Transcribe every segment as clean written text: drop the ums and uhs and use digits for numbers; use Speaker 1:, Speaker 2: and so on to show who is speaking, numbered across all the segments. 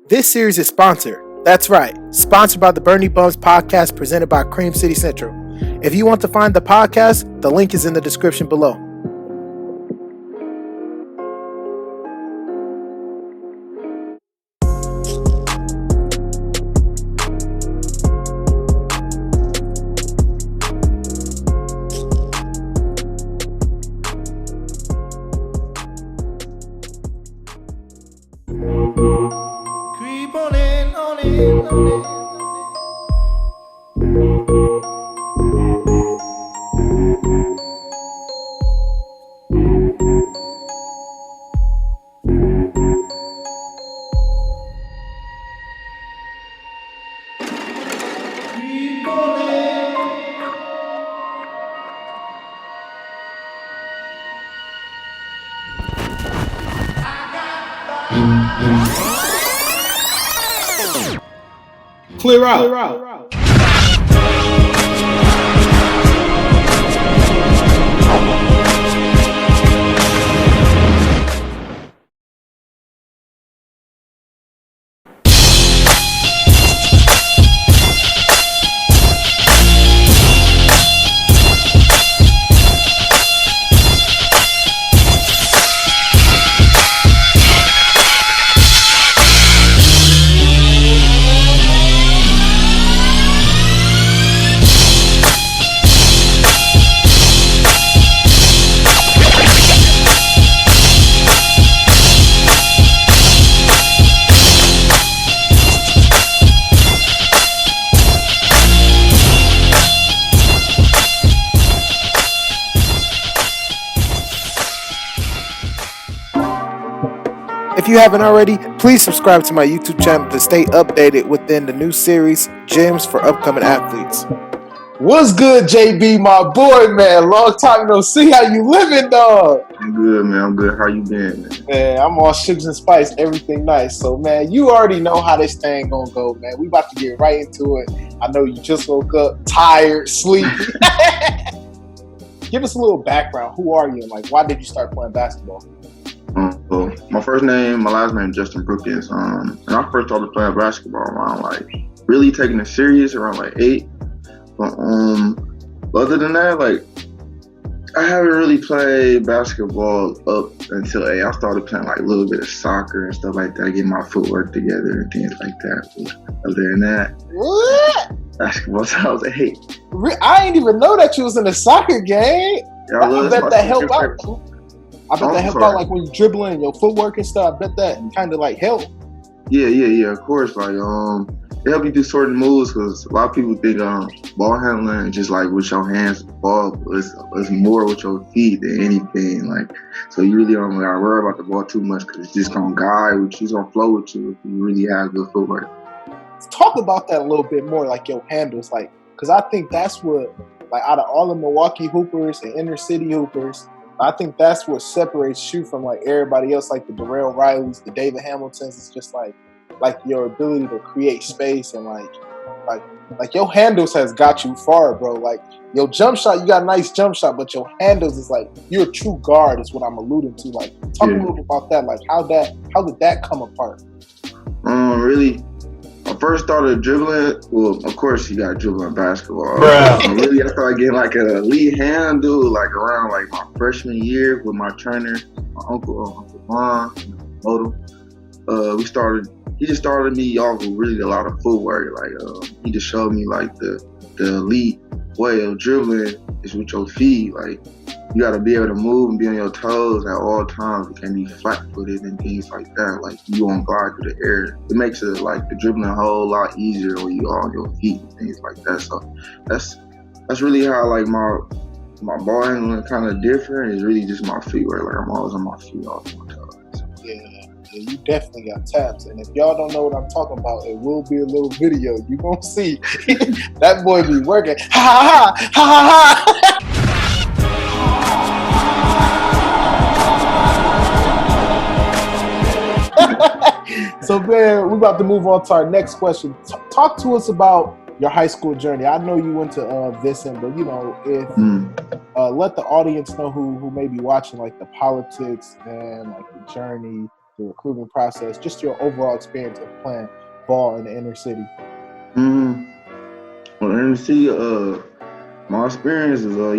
Speaker 1: This series is sponsored. That's right, sponsored by the Bernie Bums podcast presented by Cream City Central. If you want to find the podcast, the link is in the description below.
Speaker 2: Creep on in, on in, on in. Creep on in.
Speaker 1: Clear out. If you haven't already, please subscribe to my YouTube channel to stay updated within the new series, Gems for Upcoming Athletes.
Speaker 3: What's good, JB, my boy, man? Long time no see. How you living, dog?
Speaker 4: I'm good, man. I'm good. How you been, man?
Speaker 3: Man, I'm all sugars and spice, everything nice. So, man, you already know how this thing gonna go, man. We about to get right into it. I know you just woke up, tired, sleepy. Give us a little background. Who are you, and like, why did you start playing basketball?
Speaker 4: So my first name, my last name, Justin Brookens. And I first started playing basketball around like really taking it serious around like 8. But other than that, like I haven't really played basketball up until 8. I started playing like a little bit of soccer and stuff like that, getting my footwork together and things like that. But other than that,
Speaker 3: What?
Speaker 4: basketball till I was 8.
Speaker 3: I didn't even know that you was in the soccer game.
Speaker 4: Yeah,
Speaker 3: I bet that helped out. I bet
Speaker 4: I'm
Speaker 3: that helped
Speaker 4: sorry.
Speaker 3: out, like when you're dribbling, your footwork and stuff. I bet that kind of like helped.
Speaker 4: Yeah. Of course, like it help you do certain moves because a lot of people think ball handling is just like with your hands, ball. But it's more with your feet than anything. Like, so you really don't gotta worry about the ball too much because it's just gonna guide with you, it's gonna flow with you if you really have good footwork.
Speaker 3: Talk about that a little bit more, like your handles, like, because I think that's what, like, out of all the Milwaukee hoopers and inner city hoopers, I think that's what separates you from like everybody else, like the Darrell Rileys, the David Hamiltons. It's just like your ability to create space and like your handles has got you far, bro. Like your jump shot, you got a nice jump shot, but your handles is like you're a true guard, is what I'm alluding to. Like, talk a little bit about that. Like, how did that come apart?
Speaker 4: Really, I first started dribbling. Well, of course, you got dribbling basketball. Really, I started getting like a lead handle like around like my freshman year with my trainer, my uncle Vaughn, Moto. He just started me off with really a lot of footwork. Like, he just showed me like the elite way of dribbling is with your feet. Like, you got to be able to move and be on your toes at all times. You can't be flat-footed and things like that. Like, you won't glide through the air. It makes it like the dribbling a whole lot easier when you are on your feet and things like that. So that's really how like my ball handling kind of different. It's really just my feet. Like, I'm always on my feet all my toes.
Speaker 3: Yeah, you definitely got taps. And if y'all don't know what I'm talking about, it will be a little video. You gonna see that boy be working. Ha ha ha ha ha ha. So, man, we're about to move on to our next question. Talk to us about your high school journey. I know you went to Vincent, but you know, if let the audience know who may be watching, like the politics and like the journey, the recruitment process, just your overall experience of playing ball in the inner city?
Speaker 4: Well, in the city, my experience is, I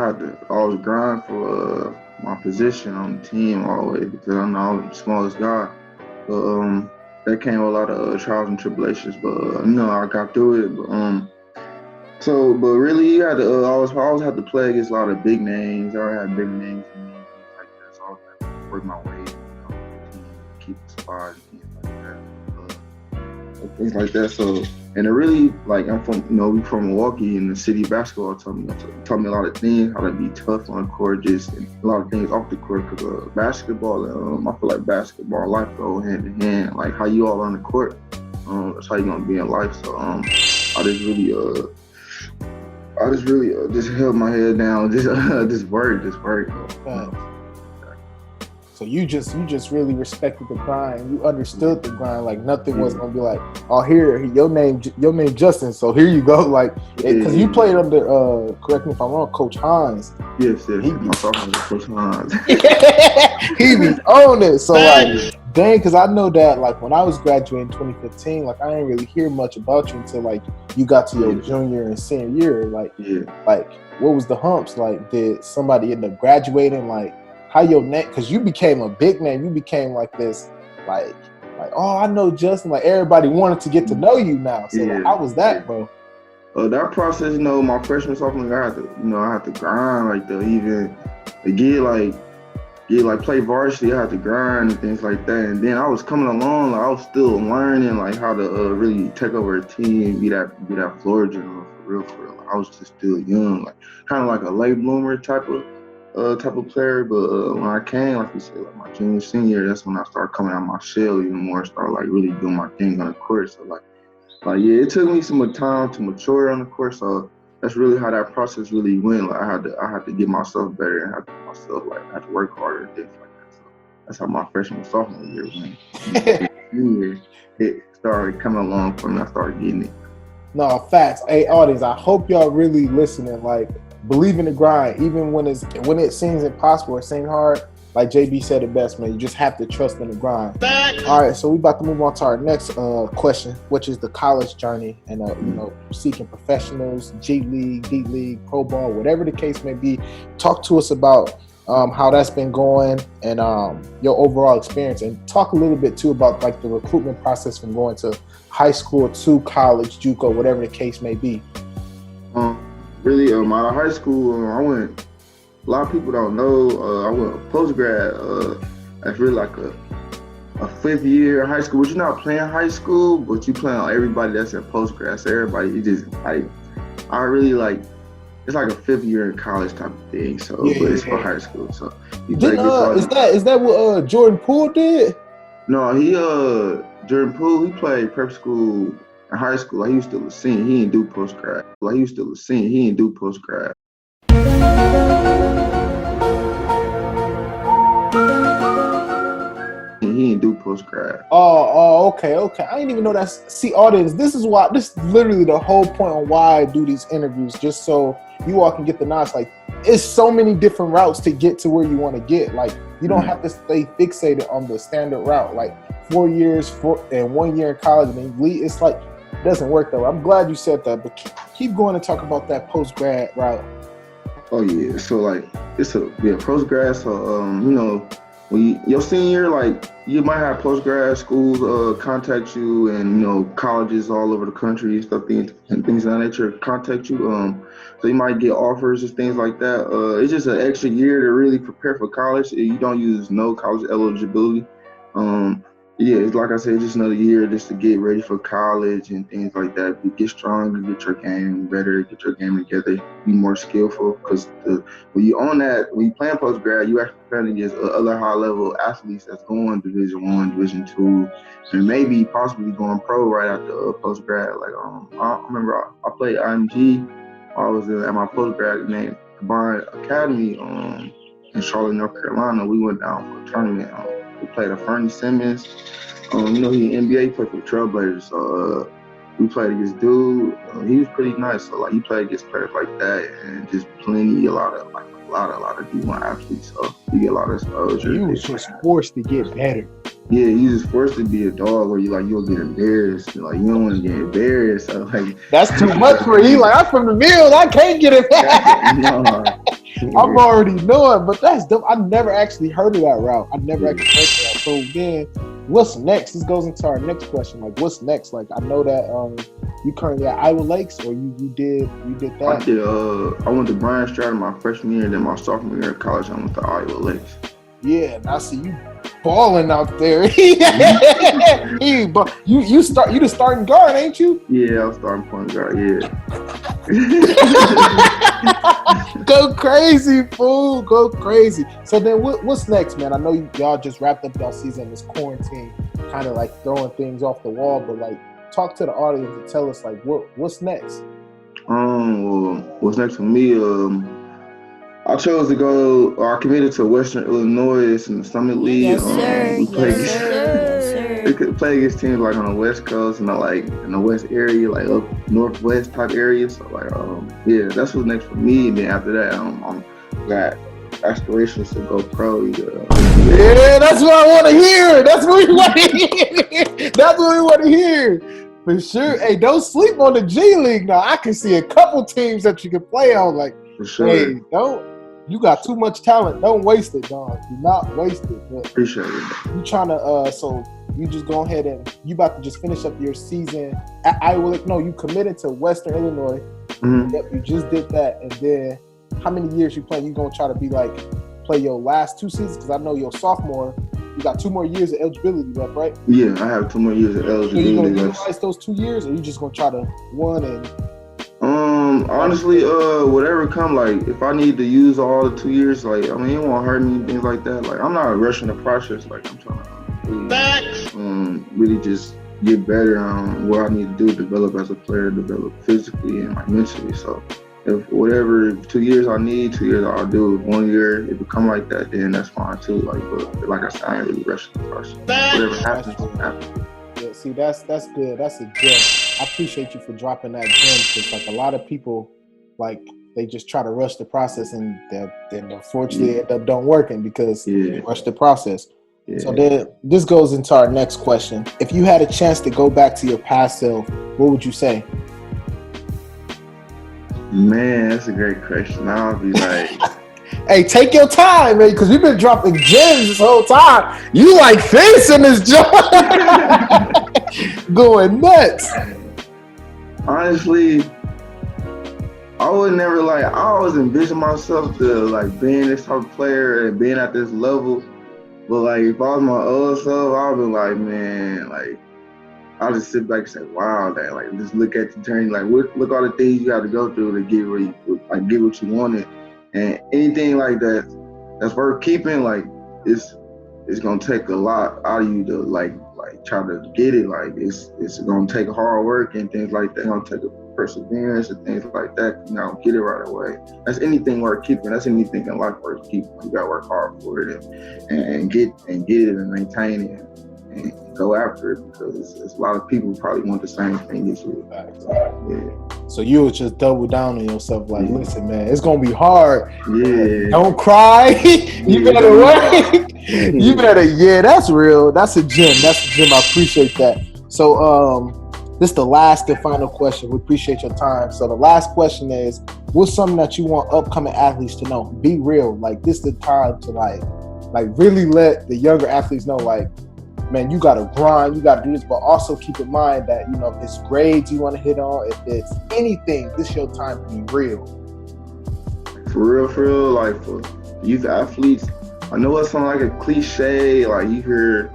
Speaker 4: had to always grind for my position on the team always because I know I'm the smallest guy. But that came with a lot of trials and tribulations. But I got through it. But really, you had to always have to play against a lot of big names. I already had big names and things like that. So I always had to work my way, keep the spot and things like that. Things like that. So, and it really, like, we from Milwaukee, and the city basketball taught me a lot of things, how to be tough on the court, just and a lot of things off the court. Because basketball, I feel like basketball and life go hand in hand. Like how you all on the court, that's how you're gonna be in life. So, I just really just held my head down, just work.
Speaker 3: So you just really respected the grind. You understood the grind. Like nothing was gonna be like, oh, here your name Justin. So here you go. Like because you played under correct me if I'm wrong, Coach Hines.
Speaker 4: Yes. I'm talking about Coach Hines.
Speaker 3: He be on it. So like, dang, because I know that like when I was graduating in 2015, like I didn't really hear much about you until like you got to your junior and senior year. Like what was the humps? Like did somebody end up graduating? Like how your name? Because you became a big name. You became like this, like oh, I know Justin. Like everybody wanted to get to know you now. So like, how was that, bro?
Speaker 4: That process, my freshman sophomore year, I had to grind like to get play varsity. I had to grind and things like that. And then I was coming along, like I was still learning like how to really take over a team, be that floor general for real. Like, I was just still young, like kind of like a late bloomer type of player. But when I came, like you said, like my junior, senior, that's when I started coming out of my shell even more. Started like really doing my thing on the court. So like it took me some time to mature on the court. So that's really how that process really went. Like I had to get myself better and had to work harder and things like that. So that's how my freshman sophomore year went. Junior, it started coming along for me. I started getting it.
Speaker 3: No, facts. Hey, audience, I hope y'all really listening. Like, believe in the grind, even when it seems impossible or seems hard. Like JB said it best, man. You just have to trust in the grind. All right, so we about to move on to our next question, which is the college journey and seeking professionals, G League, D League, Pro Ball, whatever the case may be. Talk to us about how that's been going and your overall experience, and talk a little bit too about like the recruitment process from going to high school to college, JUCO, whatever the case may be.
Speaker 4: Really, out of high school, I went. A lot of people don't know. I went post-grad. That's really like a fifth year in high school. But you're not playing high school, but you playing on everybody that's in post-grad. So everybody, you just like, I really like. It's like a fifth year in college type of thing. So, but it's for high school. So you
Speaker 3: is that what Jordan Poole did?
Speaker 4: No, Jordan Poole. He played prep school in high school. Like he was still a senior. He didn't do post-grad. He didn't do post-grad. He didn't do post-grad.
Speaker 3: Oh, okay. I didn't even know that. See, audience, this is literally the whole point on why I do these interviews, just so you all can get the knowledge. Like, it's so many different routes to get to where you want to get. Like, you don't have to stay fixated on the standard route. Like, 4 years and 1 year in college, and then leave. It's like, it doesn't work that way. I'm glad you said that, but keep going and talk about that post-grad route.
Speaker 4: Oh, yeah. So, like, it's a post-grad. So, when your senior year, like, you might have post-grad schools contact you, and, colleges all over the country, things of that nature contact you. So you might get offers and things like that. It's just an extra year to really prepare for college. You don't use no college eligibility. It's like I said, just another year just to get ready for college and things like that. Get stronger, get your game better, get your game together, be more skillful. Because when you playing post-grad, you actually playing against other high-level athletes that's going Division I, Division II, and maybe possibly going pro right after post-grad. Like I remember I played IMG. I was at my post-grad named Combined Academy in Charlotte, North Carolina. We went down for a tournament. We played a Fernie Simmons. He NBA played for Trailblazers. So we played against dude. He was pretty nice. So like he played against players like that, and just a lot of D1 athletes. So you get a lot of exposure.
Speaker 3: You was just forced to get better.
Speaker 4: Yeah, you just forced to be a dog, or you'll get embarrassed. Like you don't want to get embarrassed. So like
Speaker 3: That's too much for you. Like I'm from the mill, I can't get it.
Speaker 4: no.
Speaker 3: I'm already knowing, but that's dope. I never actually heard of that route. I never actually heard of that. So then, what's next? This goes into our next question. Like, what's next? Like, I know that you currently at Iowa Lakes, or you did that.
Speaker 4: I went to Bryan Stratton my freshman year, and then my sophomore year of college, I went to Iowa Lakes.
Speaker 3: Yeah, I see you balling out there. You the starting guard, ain't you?
Speaker 4: Yeah, I was starting point guard. Yeah.
Speaker 3: Go crazy, fool. Go crazy. So then what's next, man? I know y'all just wrapped up y'all season, this quarantine, kind of like throwing things off the wall, but like talk to the audience and tell us like what's next.
Speaker 4: Well, what's next for me? I chose to go, or I committed to Western Illinois in the Summit League.
Speaker 5: Yes, sir.
Speaker 4: We play
Speaker 5: Yes, sir.
Speaker 4: We could play against teams like on the West Coast and like in the West area, like up Northwest type areas. So like, yeah, that's what's next for me. And then after that, I'm got aspirations to go pro.
Speaker 3: Yeah, that's what I want to hear. That's what we want to hear. That's what we want to hear. For sure. Hey, don't sleep on the G League now. I can see a couple teams that you can play on. Like,
Speaker 4: For sure.
Speaker 3: hey, you got too much talent. Don't waste it, dog. Do not waste it. But
Speaker 4: Appreciate it.
Speaker 3: you trying to, so you just go ahead and you about to just finish up your season at Iowa Lake. No, you committed to Western Illinois.
Speaker 4: Mm-hmm.
Speaker 3: Yep, you just did that. And then how many years you playing? You going to try to be like, play your last 2 seasons? Because I know your sophomore, you got 2 more years of eligibility left, right?
Speaker 4: Yeah, I have 2 more years of
Speaker 3: So you
Speaker 4: eligibility
Speaker 3: going to
Speaker 4: left.
Speaker 3: utilize those 2 years, or you just going to try to one and...
Speaker 4: Honestly, whatever come, like, if I need to use all the 2 years, like, I mean, it won't hurt me, things like that. Like, I'm not rushing the process. Like, I'm trying to really just get better on what I need to do, develop as a player, develop physically and like mentally. So, if whatever 2 years I need, 2 years I'll do. 1 year, if it come like that, then that's fine too. Like, but like I said, I ain't really rushing the process. Whatever happens, happens.
Speaker 3: Yeah, see, that's good. That's a gem. I appreciate you for dropping that gem, because like a lot of people, like they just try to rush the process, and then unfortunately end up don't working because they rush the process. Yeah. So then this goes into our next question. If you had a chance to go back to your past self, what would you say?
Speaker 4: Man, that's a great question. I'll be like,
Speaker 3: hey, take your time, man, because we've been dropping gems this whole time. You like facing this joint. Going nuts.
Speaker 4: Honestly, I would never I always envision myself to like being this type of player and being at this level. But like if I was my old self, I would be like, man, like I'll just sit back and say, wow, that like just look at the journey, like look all the things you got to go through to get where you get what you wanted, and anything like that that's worth keeping, like it's gonna take a lot out of you to like try to get it. Like it's gonna take hard work and things like that. It's gonna take a perseverance and things like that. You know, get it right away. That's anything worth keeping. That's anything in life worth keeping. You gotta work hard for it and get it and maintain it and go after it, because a lot of people probably want the same thing as you. Yeah.
Speaker 3: So you would just double down on yourself, like, listen, man, it's gonna be hard.
Speaker 4: Yeah.
Speaker 3: Don't cry. You better work. You better, that's real. That's a gem. I appreciate that. So this is the last and final question. We appreciate your time. So the last question is, what's something that you want upcoming athletes to know? Be real. Like, this is the time to like really let the younger athletes know, like, man, you gotta grind, you gotta do this, but also keep in mind that, you know, if it's grades you want to hit on, if it's anything, this is your time to be real.
Speaker 4: For real, like for youth athletes, I know it sounds like a cliche, like you hear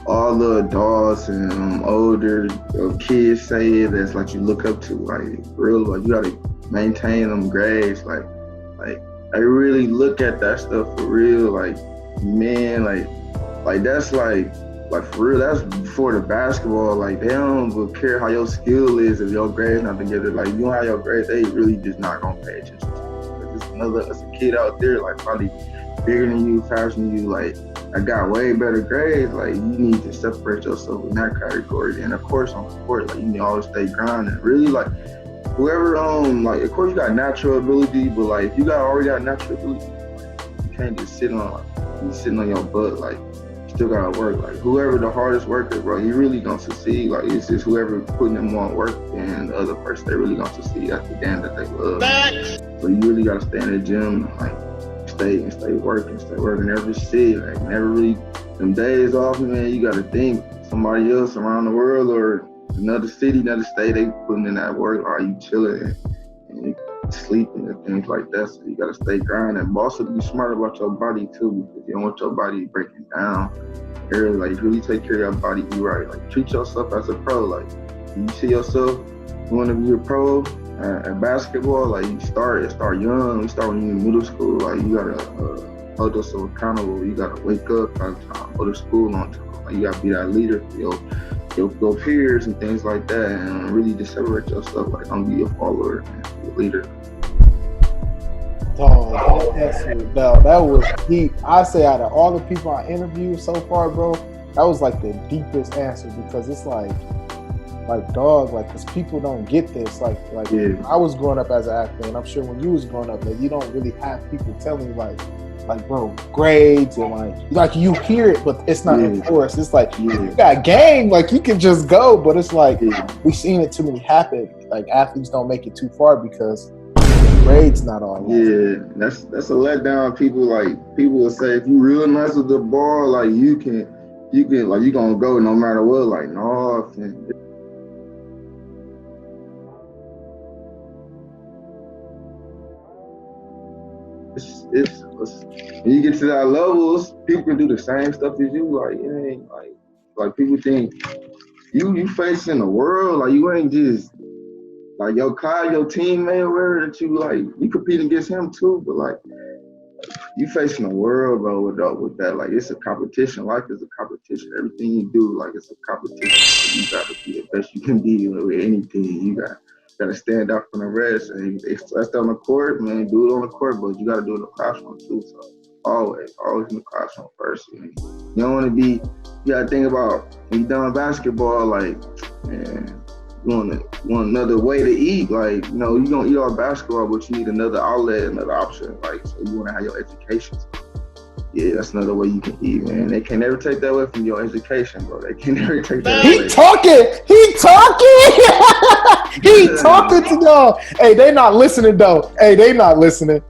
Speaker 4: all the adults and older kids say it, that's like you look up to, like real, like you gotta maintain them grades, like I really look at that stuff for real, like man, like that's like for real, that's before the basketball. Like they don't care how your skill is if your grades not together. Like you don't have your grades, they really just not gonna pay attention to you. There's a kid out there like probably bigger than you, faster than you, like I got way better grades. Like you need to separate yourself in that category. And of course on the court, like you need to always stay grinding. Really, like whoever like of course you got natural ability, but like if you already got natural ability, you can't just sitting on your butt, like still gotta work. Like whoever the hardest worker, bro, he really gonna succeed. Like it's just whoever putting in more work and the other person, they really gonna succeed at the game that they love. So you really gotta stay in the gym, like stay working every city. Like never really them days off, man. You gotta think somebody else around the world or another city, another state, they putting in that work. Are you chilling and you sleeping and things like that? So you gotta stay grinding. But also be smart about your body too, because you don't want your body breaking down. Like really take care of your body, be right. Like treat yourself as a pro. Like you see yourself, you want to be a pro at basketball. Like you start young. You start when you're in middle school. Like you gotta hold yourself accountable. You gotta wake up on time, go to school on time. Like you gotta be that leader for your peers and things like that, and really just separate yourself. Like don't be a follower and be a leader.
Speaker 3: Oh, that was deep. I say out of all the people I interviewed so far, bro, that was like the deepest answer, because it's like dog, like, because people don't get this. Like
Speaker 4: yeah.
Speaker 3: I was growing up as an athlete, and I'm sure when you was growing up, like, you don't really have people telling you like bro, grades, and like you hear it, but it's not enforced. It's like you got game, like you can just go, but it's like we've seen it too many happen. Like athletes don't make it too far because grades not all.
Speaker 4: Yeah, that's a letdown. People will say if you real nice with the ball, like you can like you gonna go no matter what. Like no, it's when you get to that levels, people can do the same stuff as you. Like it ain't like people think you facing the world. Like you ain't just like your teammate or whatever that you competing against him too. But like you facing the world, bro, with that. Like it's a competition. Life is a competition. Everything you do, like it's a competition. You gotta be the best you can be with anything. You gotta stand out from the rest. And if that's on the court, man, do it on the court, but you gotta do it in the classroom too. So always in the classroom first. Man. You don't wanna be, you gotta think about when you're done basketball, like, man, you want another way to eat. Like, you know, you gonna eat all basketball, but you need another outlet, another option. Like, so you wanna have your education. Yeah, that's another way you can eat, man. They can never take that away from your education, bro. They can never take that away.
Speaker 3: He talking to y'all. Hey, they not listening though. Hey, they not listening.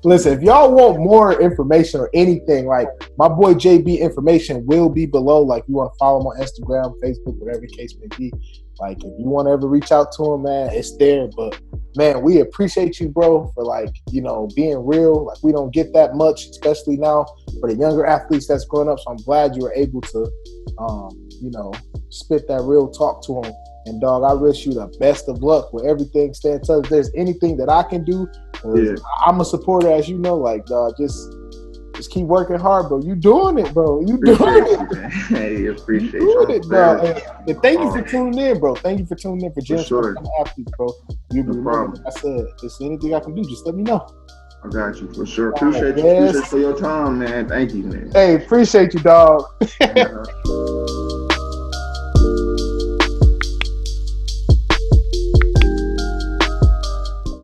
Speaker 3: Listen, if y'all want more information or anything, like my boy JB information will be below. Like you want to follow him on Instagram, Facebook, whatever the case may be. Like if you want to ever reach out to him, man, it's there. But man, we appreciate you, bro, for like, you know, being real. Like we don't get that much, especially now for the younger athletes that's growing up. So I'm glad you were able to, you know, spit that real talk to him. And dog, I wish you the best of luck with everything. Stay in touch. If there's anything that I can do, I'm a supporter, as you know. Like, dog, just keep working hard, bro. You doing it, bro. You doing it.
Speaker 4: Hey, appreciate you.
Speaker 3: Doing it, dog. And thank you for tuning in, bro. Thank you for tuning in for James Athletes, bro. You remember, like I said, if there's anything I can do, just let me know.
Speaker 4: I got you for sure. Appreciate you for your time, man. Thank you, man.
Speaker 3: Hey, appreciate you, dog.